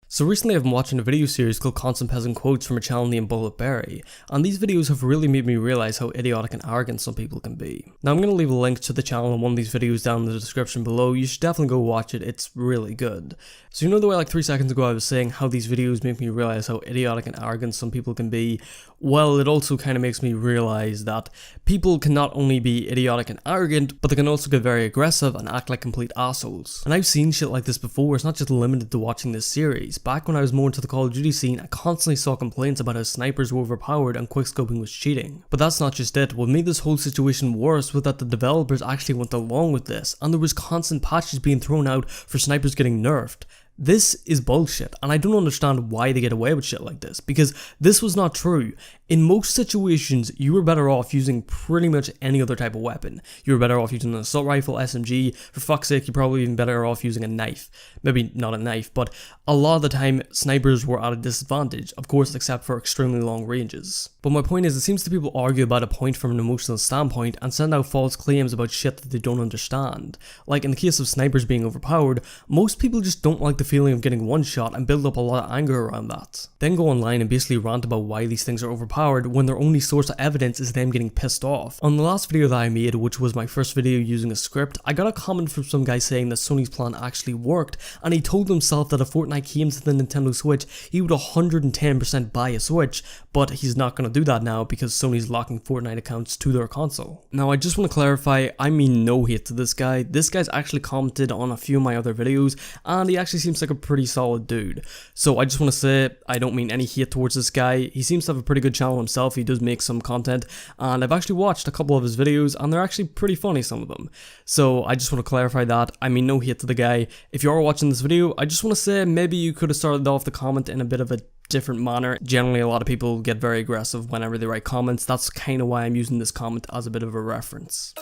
So recently I've been watching a video series called Constant Peasant Quotes from a channel named Bulletberry, and these videos have really made me realise how idiotic and arrogant some people can be. Now I'm going to leave a link to the channel and one of these videos down in the description below. You should definitely go watch it, it's really good. So you know the way like 3 seconds ago I was saying how these videos make me realise how idiotic and arrogant some people can be? Well, it also kind of makes me realise that people can not only be idiotic and arrogant, but they can also get very aggressive and act like complete assholes. And I've seen shit like this before, it's not just limited to watching this series. Back when I was more into the Call of Duty scene, I constantly saw complaints about how snipers were overpowered and quickscoping was cheating. But that's not just it. What made this whole situation worse was that the developers actually went along with this, and there was constant patches being thrown out for snipers getting nerfed. This is bullshit, and I don't understand why they get away with shit like this, because this was not true. In most situations, you were better off using pretty much any other type of weapon. You were better off using an assault rifle, SMG, for fuck's sake, you're probably even better off using a knife. Maybe not a knife, but a lot of the time, snipers were at a disadvantage, of course except for extremely long ranges. But my point is, it seems that people argue about a point from an emotional standpoint and send out false claims about shit that they don't understand. Like in the case of snipers being overpowered, most people just don't like the feeling of getting one shot and build up a lot of anger around that. Then go online and basically rant about why these things are overpowered when their only source of evidence is them getting pissed off. On the last video that I made, which was my first video using a script, I got a comment from some guy saying that Sony's plan actually worked, and he told himself that if Fortnite came to the Nintendo Switch, he would 110% buy a Switch, but he's not going to do that now because Sony's locking Fortnite accounts to their console. Now I just want to clarify, I mean no hate to this guy. This guy's actually commented on a few of my other videos, and he actually seems like a pretty solid dude. So I just want to say, I don't mean any hate towards this guy. He seems to have a pretty good channel himself, he does make some content, and I've actually watched a couple of his videos, and they're actually pretty funny, some of them. So I just want to clarify that, I mean no hate to the guy. If you are watching this video, I just want to say maybe you could have started off the comment in a bit of a different manner. Generally, a lot of people get very aggressive whenever they write comments. That's kind of why I'm using this comment as a bit of a reference.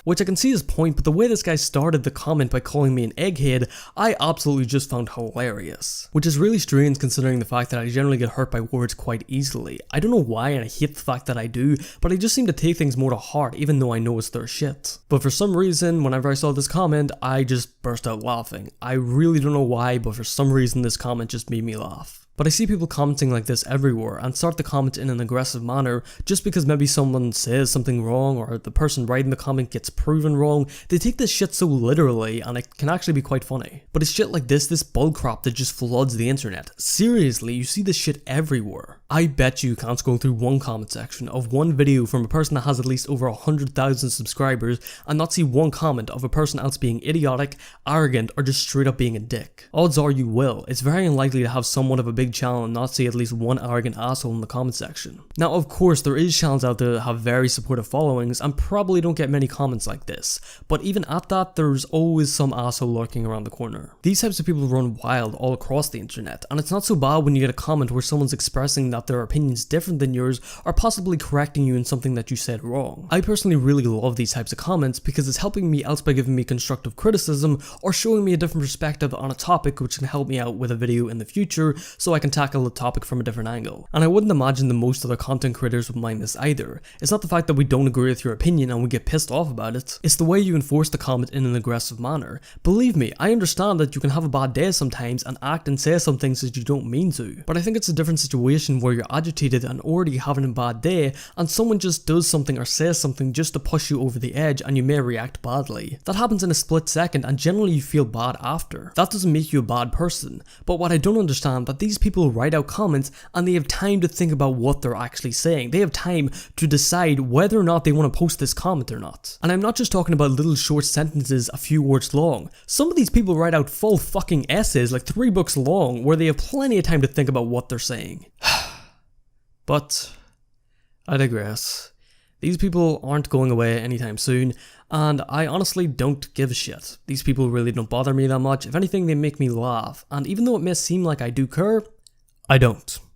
Which I can see his point, but the way this guy started the comment by calling me an egghead, I absolutely just found hilarious. Which is really strange considering the fact that I generally get hurt by words quite easily. I don't know why, and I hate the fact that I do, but I just seem to take things more to heart even though I know it's their shit. But for some reason, whenever I saw this comment, I just burst out laughing. I really don't know why, but for some reason this comment just made me laugh. But I see people commenting like this everywhere and start the comment in an aggressive manner just because maybe someone says something wrong or the person writing the comment gets proven wrong. They take this shit so literally and it can actually be quite funny. But it's shit like this bullcrap that just floods the internet. Seriously, you see this shit everywhere. I bet you can't scroll through one comment section of one video from a person that has at least over 100,000 subscribers and not see one comment of a person else being idiotic, arrogant, or just straight up being a dick. Odds are you will. It's very unlikely to have somewhat of a big channel and not see at least one arrogant asshole in the comment section. Now of course there is channels out there that have very supportive followings and probably don't get many comments like this, but even at that there's always some asshole lurking around the corner. These types of people run wild all across the internet, and it's not so bad when you get a comment where someone's expressing that their opinion's different than yours or possibly correcting you in something that you said wrong. I personally really love these types of comments because it's helping me out by giving me constructive criticism or showing me a different perspective on a topic which can help me out with a video in the future so I can tackle the topic from a different angle. And I wouldn't imagine that most other content creators would mind this either. It's not the fact that we don't agree with your opinion and we get pissed off about it, it's the way you enforce the comment in an aggressive manner. Believe me, I understand that you can have a bad day sometimes and act and say some things that you don't mean to, but I think it's a different situation where you're agitated and already having a bad day and someone just does something or says something just to push you over the edge and you may react badly. That happens in a split second and generally you feel bad after. That doesn't make you a bad person, but what I don't understand that these people write out comments and they have time to think about what they're actually saying. They have time to decide whether or not they want to post this comment or not. And I'm not just talking about little short sentences a few words long. Some of these people write out full fucking essays like 3 books long where they have plenty of time to think about what they're saying. But I digress. These people aren't going away anytime soon, and I honestly don't give a shit. These people really don't bother me that much. If anything, they make me laugh, and even though it may seem like I do care, I don't.